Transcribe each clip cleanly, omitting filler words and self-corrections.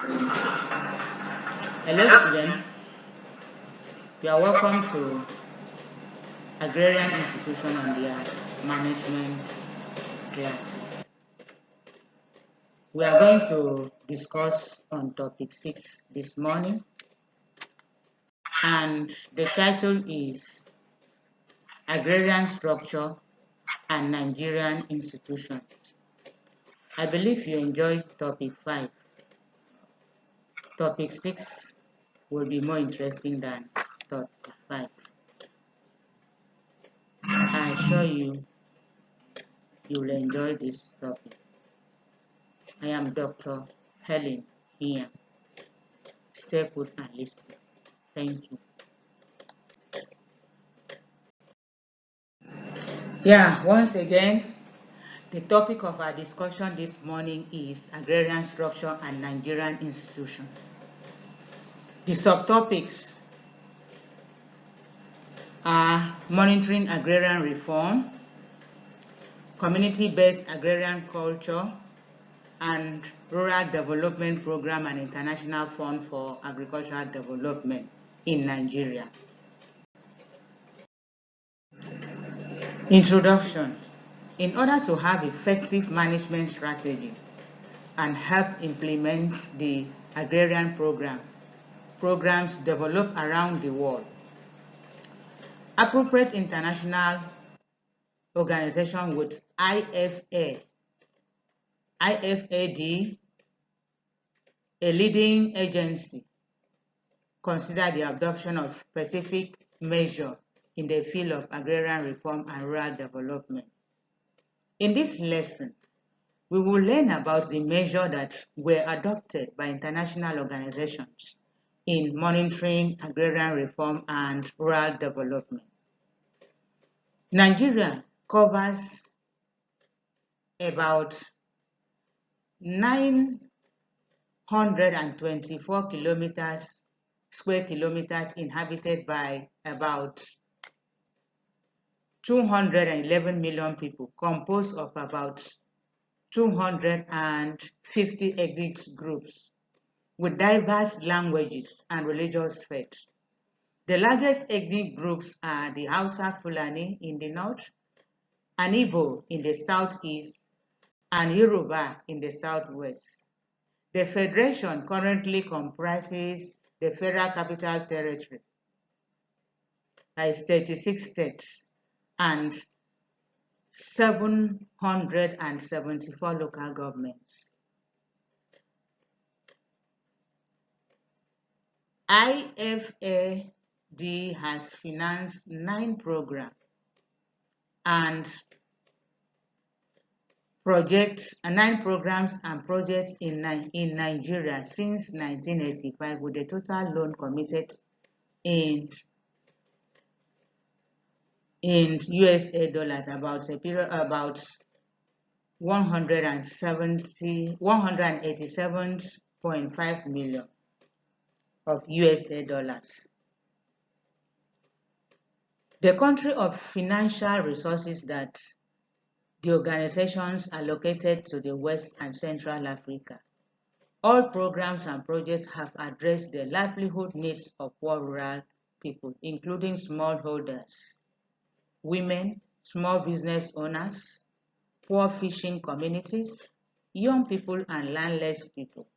Hello students, you are welcome to Agrarian Institution and their management class. We are going to discuss on topic 6 this morning, and the title is Agrarian Structure and Nigerian Institutions. I believe you enjoyed topic 5. Topic 6 will be more interesting than topic 5. I assure you, you will enjoy this topic. I am Dr. Helen Inyang. Stay put and listen. Thank you. Once again, the topic of our discussion this morning is Agrarian Structure and Nigerian Institution. The subtopics are monitoring agrarian reform, community-based agrarian culture, and Rural Development Program and International Fund for Agricultural Development in Nigeria. Introduction. In order to have effective management strategy and help implement the agrarian programs developed around the world, appropriate international organization with IFAD, a leading agency, consider the adoption of specific measures in the field of agrarian reform and rural development. In this lesson, we will learn about the measures that were adopted by international organizations in monitoring agrarian reform and rural development. Nigeria covers about 924 square kilometers inhabited by about 211 million people, composed of about 250 ethnic groups with diverse languages and religious faiths. The largest ethnic groups are the Hausa Fulani in the north, and Igbo in the southeast, and Yoruba in the southwest. The federation currently comprises the Federal Capital Territory, 36 states, and 774 local governments. IFAD has financed 9 programs and projects in Nigeria since 1985, with a total loan committed in USA dollars about 187.5 million of USA dollars. The country of financial resources that the organizations allocated to the West and Central Africa. All programs and projects have addressed the livelihood needs of poor rural people, including smallholders, women, small business owners, poor fishing communities, young people, and landless people.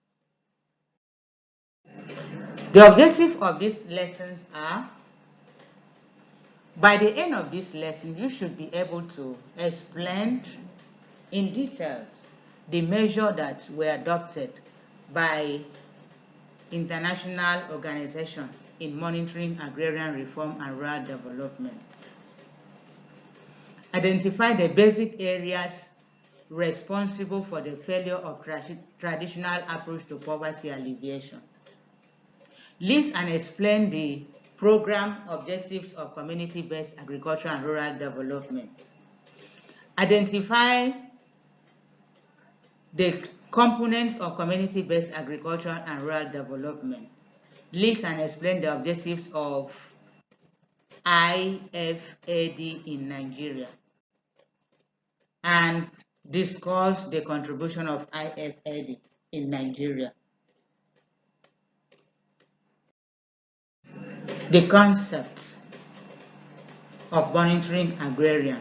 The objective of these lessons are, by the end of this lesson, you should be able to explain in detail the measures that were adopted by international organizations in monitoring agrarian reform and rural development. Identify the basic areas responsible for the failure of traditional approach to poverty alleviation. List and explain the program objectives of community-based agriculture and rural development. Identify the components of community-based agriculture and rural development. List and explain the objectives of IFAD in Nigeria. And discuss the contribution of IFAD in Nigeria. The concept of monitoring agrarian.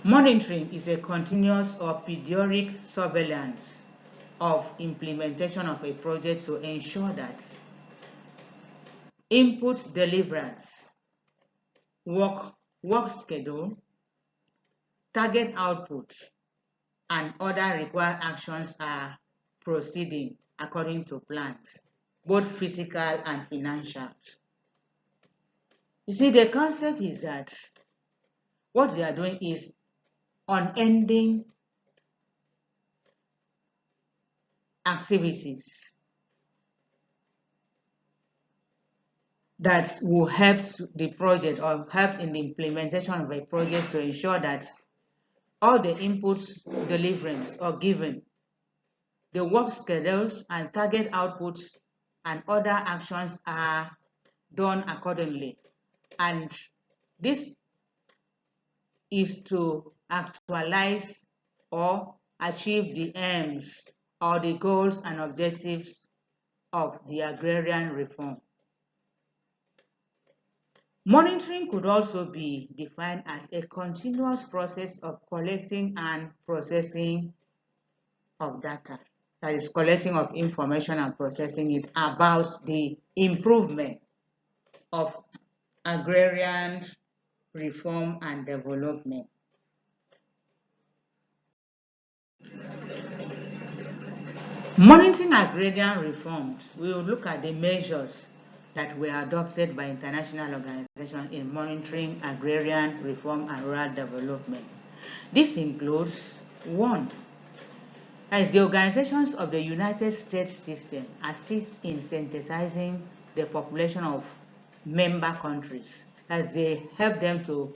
Monitoring is a continuous or periodic surveillance of implementation of a project to ensure that input deliverance, work schedule, target output, and other required actions are proceeding according to plans, both physical and financial. You see, the concept is that what they are doing is unending activities that will help the project or help in the implementation of a project to ensure that all the inputs deliverance or given, the work schedules and target outputs and other actions are done accordingly. And this is to actualize or achieve the aims or the goals and objectives of the agrarian reform. Monitoring could also be defined as a continuous process of collecting and processing of data. That is, collecting of information and processing it about the improvement of agrarian reform and development. Monitoring agrarian reforms, we will look at the measures that were adopted by international organizations in monitoring agrarian reform and rural development. This includes 1. As the organizations of the United States system assist in synthesizing the population of member countries, as they help them to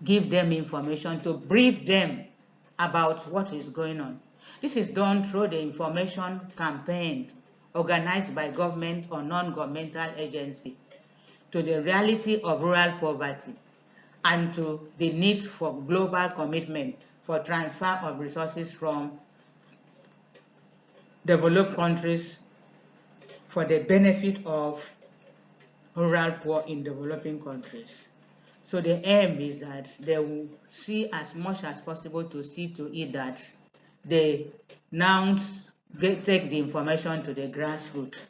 give them information, to brief them about what is going on. This is done through the information campaign organized by government or non-governmental agency to the reality of rural poverty and to the need for global commitment for transfer of resources from developed countries for the benefit of rural poor in developing countries. So the aim is that they will see as much as possible to see to it that they now take the information to the grassroots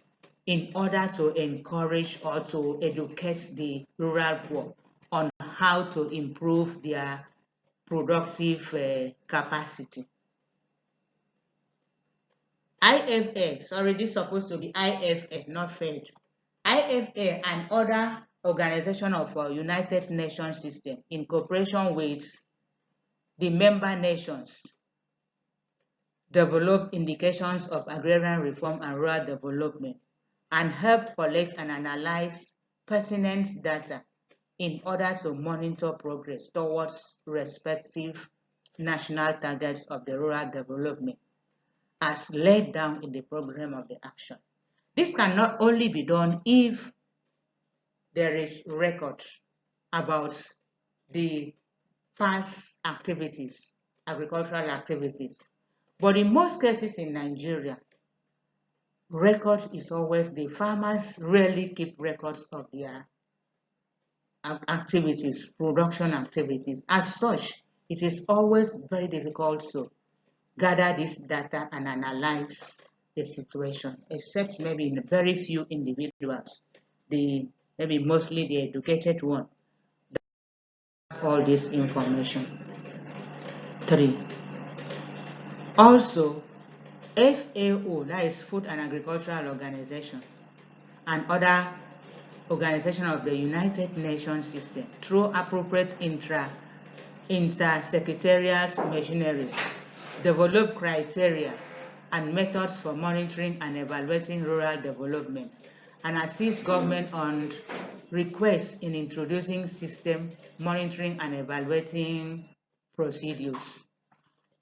in order to encourage or to educate the rural poor on how to improve their productive capacity. IFA, sorry, this is supposed to be IFA, not Fed. IFA and other organization of United Nations system in cooperation with the member nations develop indications of agrarian reform and rural development and help collect and analyze pertinent data in order to monitor progress towards respective national targets of the rural development as laid down in the program of the action. This can not only be done if there is records about the past activities, agricultural activities, but in most cases in Nigeria, record is always the farmers rarely keep records of their activities, production activities. As such, it is always very difficult to gather this data and analyze the situation, except maybe in very few individuals, maybe mostly the educated one, all this information. 3. Also, FAO, that is Food and Agricultural Organization, and other organizations of the United Nations system, through appropriate inter-secretarial machineries, develop criteria and methods for monitoring and evaluating rural development, and assist government on requests in introducing system monitoring and evaluating procedures.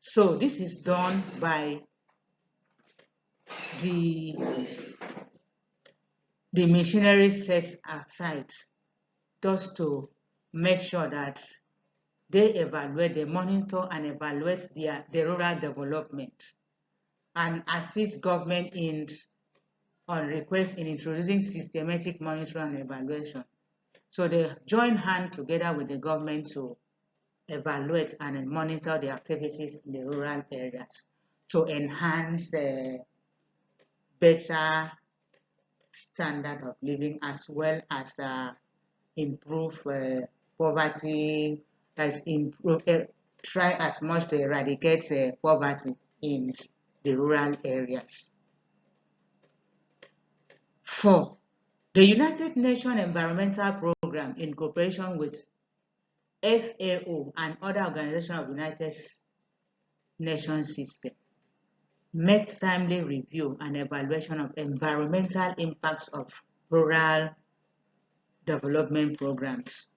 So this is done by the machineries set aside just to make sure that they evaluate, they monitor and evaluate the rural development and assist government in on request in introducing systematic monitoring and evaluation. So they join hands together with the government to evaluate and monitor the activities in the rural areas to enhance better standard of living, as well as improve poverty, as improve, try as much to eradicate poverty in the rural areas. 4. The United Nations Environmental Program, in cooperation with FAO and other organizations of the United Nations system, make timely review and evaluation of environmental impacts of rural development programs,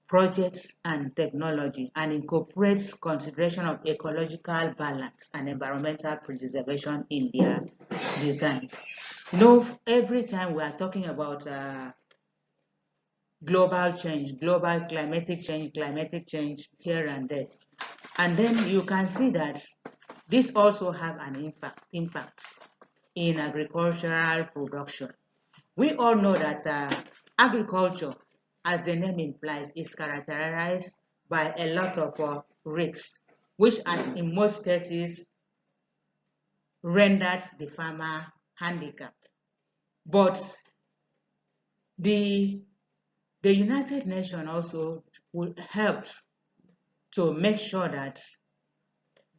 projects, and technology, and incorporates consideration of ecological balance and environmental preservation in their design. Every time we are talking about global change, global climatic change here and there, and then you can see that this also have an impact in agricultural production. We all know that agriculture, as the name implies, is characterized by a lot of risks, which in most cases renders the farmer handicapped. But the United Nations also will help to make sure that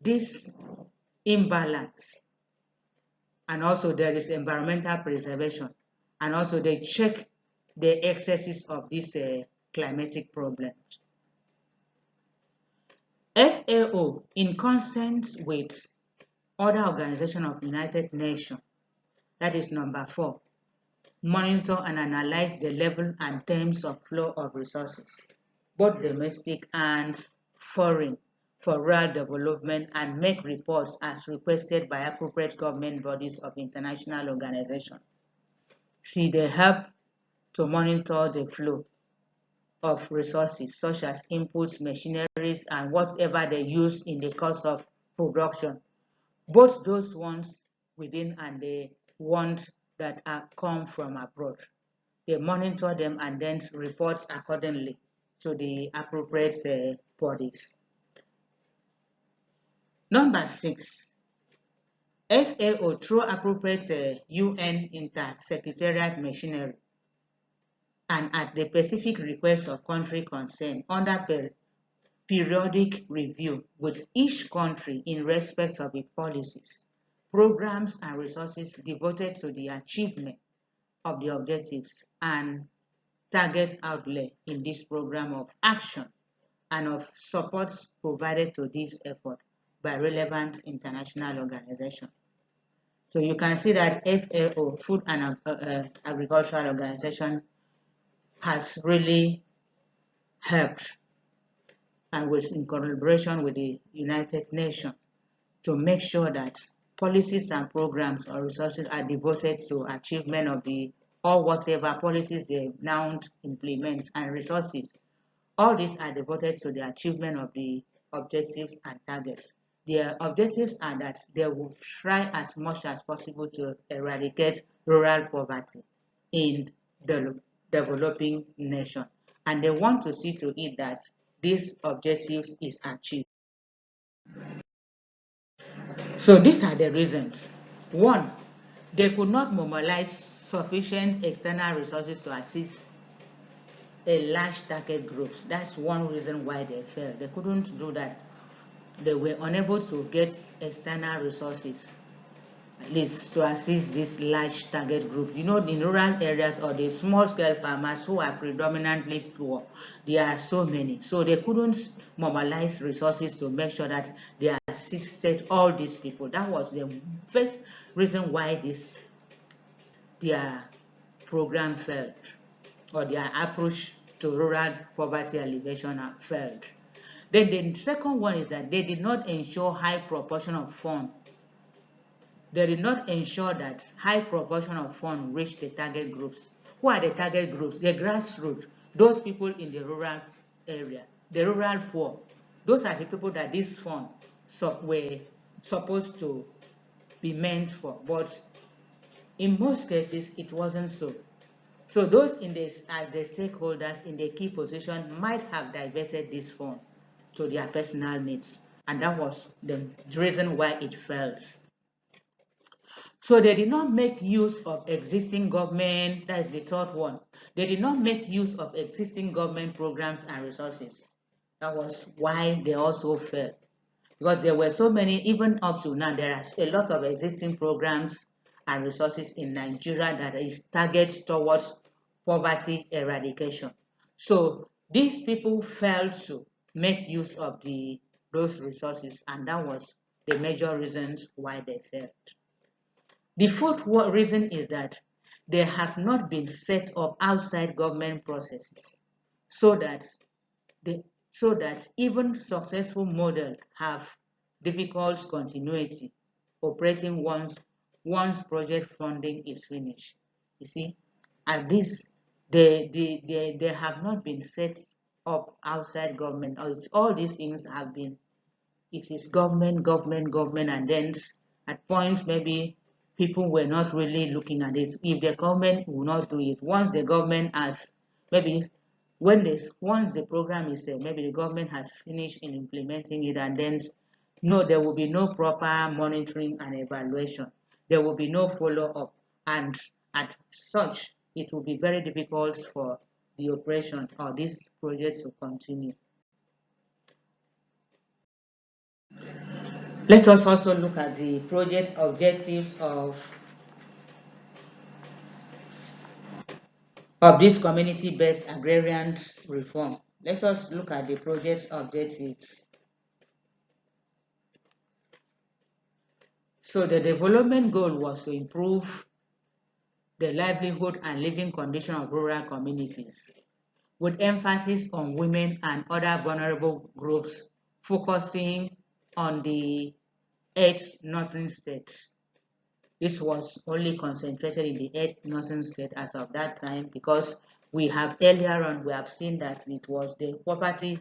this imbalance, and also there is environmental preservation, and also they check the excesses of these climatic problems. FAO, in consent with other organizations of United Nations, that is number 4, monitor and analyze the level and terms of flow of resources, both domestic and foreign, for rural development, and make reports as requested by appropriate government bodies of international organizations. See, they help to monitor the flow of resources such as inputs, machineries, and whatever they use in the course of production, both those ones within and the ones that come from abroad. They monitor them and then report accordingly to the appropriate bodies. Number 6, FAO, through appropriate UN inter-secretariat machinery and at the specific request of country concerned, under periodic review with each country in respect of its policies, programs, and resources devoted to the achievement of the objectives and targets outlay in this program of action, and of supports provided to this effort by relevant international organizations. So you can see that FAO, Food and Agricultural Organization, has really helped, and was in collaboration with the United Nations, to make sure that policies and programs or resources are devoted to achievement of or whatever policies they now implement, and resources. All these are devoted to the achievement of the objectives and targets. Their objectives are that they will try as much as possible to eradicate rural poverty in the developing nation, and they want to see to it that these objectives is achieved. So these are the reasons. 1, they could not mobilize sufficient external resources to assist a large target groups. That's one reason why they failed. They couldn't do that. They were unable to get external resources, at least to assist this large target group. In rural areas or the small scale farmers who are predominantly poor, there are so many. So they couldn't mobilize resources to make sure that they assisted all these people. That was the first reason why their program failed, or their approach to rural poverty alleviation failed. Then the second one is that they did not ensure high proportion of funds. They did not ensure that high proportion of funds reach the target groups. Who are the target groups? The grassroots, those people in the rural area, the rural poor. Those are the people that these funds were supposed to be meant for. But In most cases, it wasn't so. So those in this, as the stakeholders in the key position might have diverted this fund to their personal needs, and that was the reason why it failed. So they did not make use of existing government, that is the third one. They did not make use of existing government programs and resources. That was why they also failed. Because there were so many, even up to now, there are a lot of existing programs and resources in Nigeria that is targeted towards poverty eradication. So these people failed to make use of those resources, and that was the major reasons why they failed. The fourth reason is that they have not been set up outside government processes so that even successful models have difficult continuity operating once project funding is finished. You see, at this they have not been set up outside government. All these things have been, it is government, and then at points maybe people were not really looking at it. If the government will not do it, once the government has maybe once the program is maybe the government has finished in implementing it, and then no, there will be no proper monitoring and evaluation. There will be no follow-up, and at such, it will be very difficult for the operation or this project to continue. Let us also look at the project objectives of this community-based agrarian reform. Let us look at the project objectives. So the development goal was to improve the livelihood and living condition of rural communities, with emphasis on women and other vulnerable groups, focusing on the 8 northern states. This was only concentrated in the 8 northern states as of that time, because we have earlier on we have seen that it was the poverty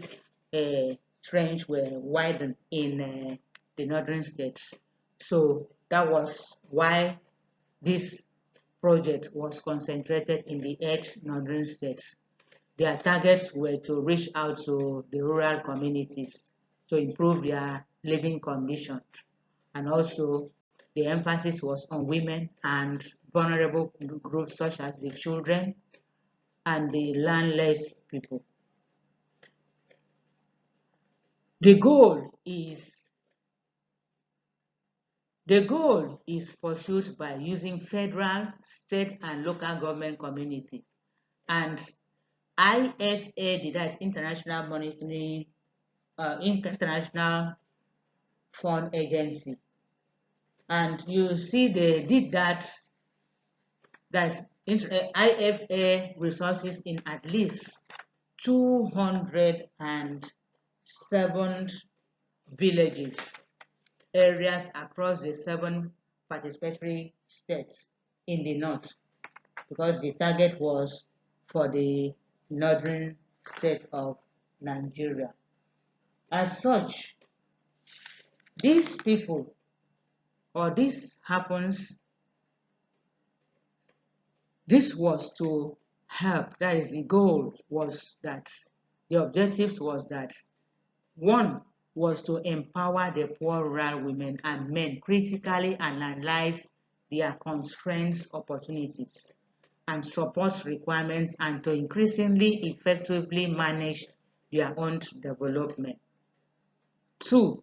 trench were widened in the northern states. So that was why this project was concentrated in the 8 northern states. Their targets were to reach out to the rural communities to improve their living conditions, and also the emphasis was on women and vulnerable groups such as the children and the landless people. The goal is pursued by using federal, state, and local government community, and IFA, that is International Monetary International Fund Agency, and you see they did that's IFA resources in at least 207 villages, areas across the 7 participatory states in the north, because the target was for the northern state of Nigeria. As such, these people, or this was to help, that is the goal, was that the objectives was that one was to empower the poor rural women and men, critically analyze their constraints, opportunities, and support requirements, and to increasingly effectively manage their own development. Two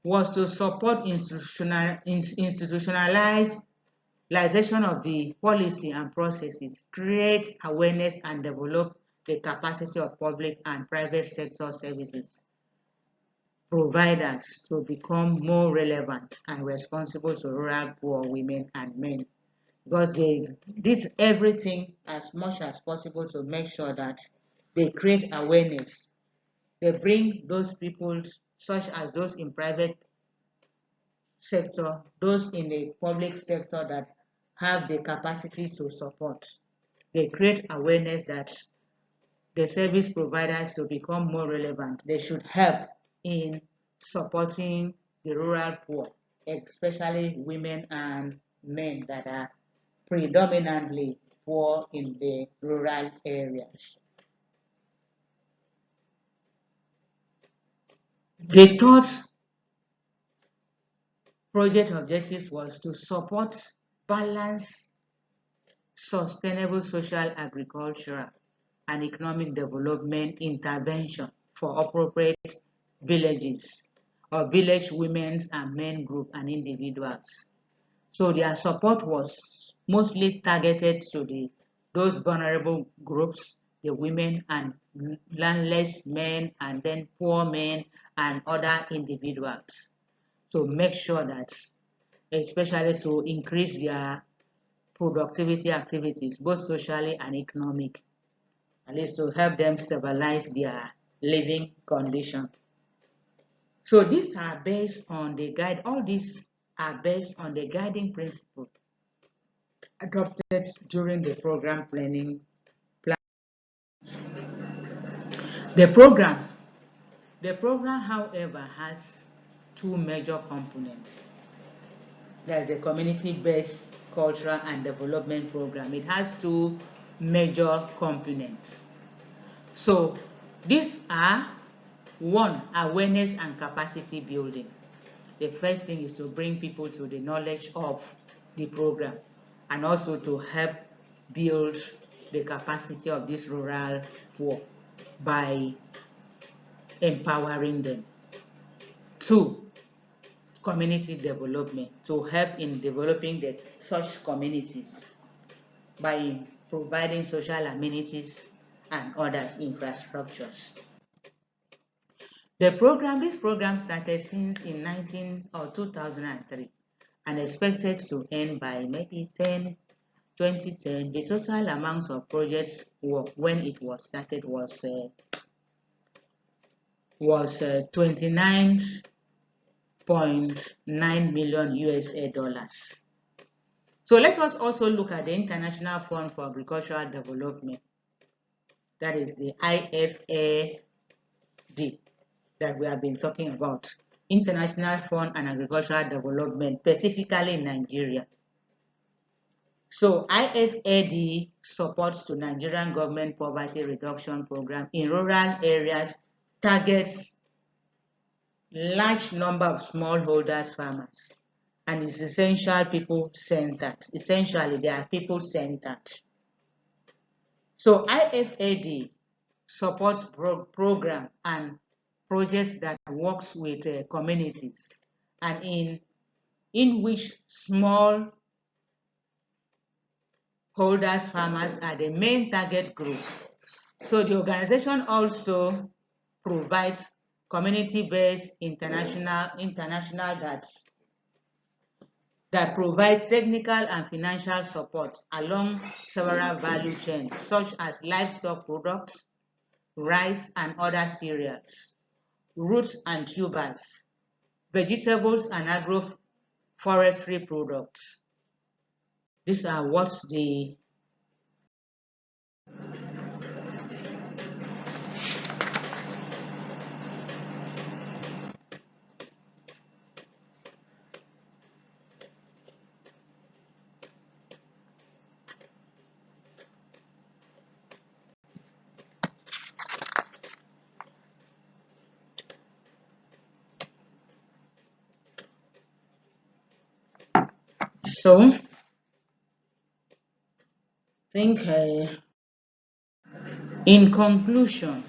was to support institutionalization of the policy and processes, create awareness, and develop the capacity of public and private sector services providers to become more relevant and responsible to rural poor women and men, because they did everything as much as possible to make sure that they create awareness. They bring those people, such as those in private sector, those in the public sector that have the capacity to support. They create awareness that the service providers to become more relevant. They should help in supporting the rural poor, especially women and men that are predominantly poor in the rural areas. The third project objectives was to support balanced, sustainable social, agricultural, and economic development intervention for appropriate villages or village women and men group and individuals. So their support was mostly targeted to those vulnerable groups, the women and landless men and then poor men and other individuals. To make sure that, especially to increase their productivity activities, both socially and economic, at least to help them stabilize their living condition. So these are based on the guide, all these are based on the guiding principle adopted during the program planning. The program, however, has two major components. There's a community-based cultural and development program. It has two major components. So these are one, awareness and capacity building. The first thing is to bring people to the knowledge of the program and also to help build the capacity of this rural poor by empowering them. Two, community development, to help in developing such communities by providing social amenities and other infrastructures. This program started since in 2003 and expected to end by maybe 2010. The total amount of projects when it was started was 29.9 million USA dollars. So let us also look at the International Fund for Agricultural Development, that is the IFAD that we have been talking about, International Fund and Agricultural Development, specifically in Nigeria. So IFAD supports to Nigerian government poverty reduction program in rural areas, targets large number of smallholders farmers, and is essentially people-centered. Essentially, they are people-centered. So IFAD supports program and projects that works with communities and in which small holders farmers are the main target group. So the organization also provides community-based international that provides technical and financial support along several value chains such as livestock products, rice and other cereals, roots and tubers, vegetables and agroforestry products. These are what the so think in conclusion,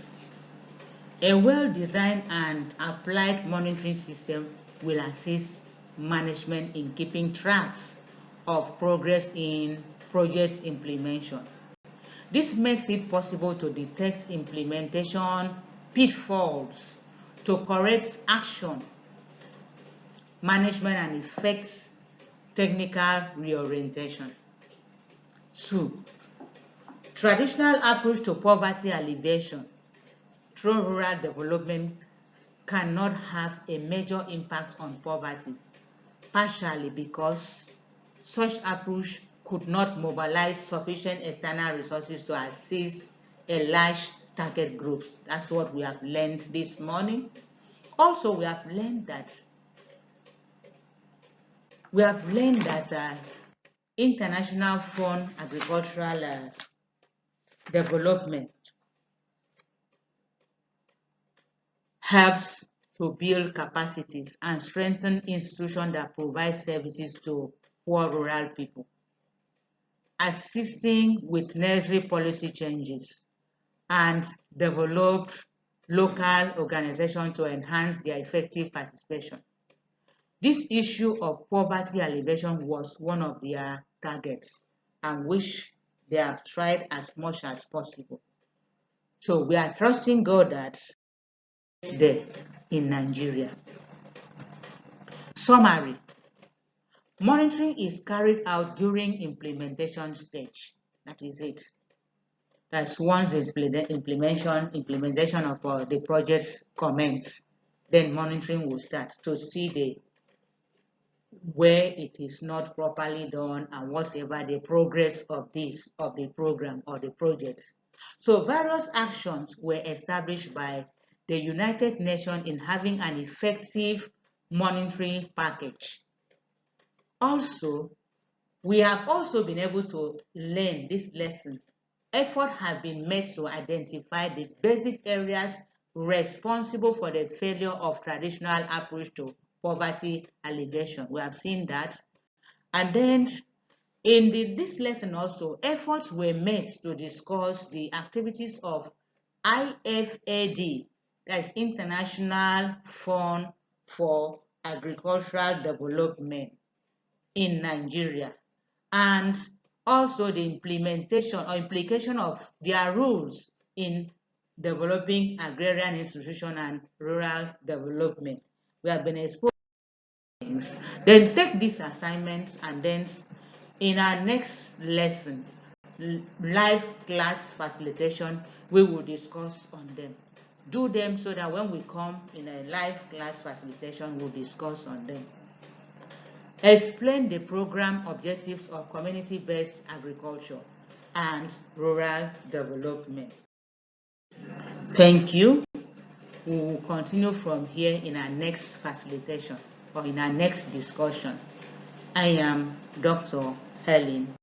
a well-designed and applied monitoring system will assist management in keeping tracks of progress in project implementation. This makes it possible to detect implementation pitfalls, to correct action, management and effects technical reorientation. 2. Traditional approach to poverty alleviation through rural development cannot have a major impact on poverty, partially because such approach could not mobilize sufficient external resources to assist a large target groups. That's what we have learned this morning. Also, we have learned that International Fund Agricultural Development helps to build capacities and strengthen institutions that provide services to poor rural people, assisting with necessary policy changes, and developed local organizations to enhance their effective participation. This issue of poverty alleviation was one of their targets, and which they have tried as much as possible. So we are trusting God that it's there in Nigeria. Summary. Monitoring is carried out during implementation stage. That is it. That's once implementation of the project's commence, then monitoring will start to see where it is not properly done and whatever the progress of the program or the projects. So various actions were established by the United Nations in having an effective monitoring package. Also, we have also been able to learn this lesson. Effort has been made to identify the basic areas responsible for the failure of traditional approach to poverty alleviation. We have seen that. And then in this lesson also, efforts were made to discuss the activities of IFAD, that is International Fund for Agricultural Development in Nigeria, and also the implementation or implication of their rules in developing agrarian institution and rural development. We have been exposed to things. Then take these assignments, and then in our next lesson, live class facilitation, we will discuss on them. Do them so that when we come in a live class facilitation, we'll discuss on them. Explain the program objectives of community-based agriculture and rural development. Thank you. We will continue from here in our next facilitation or in our next discussion. I am Dr. Helen.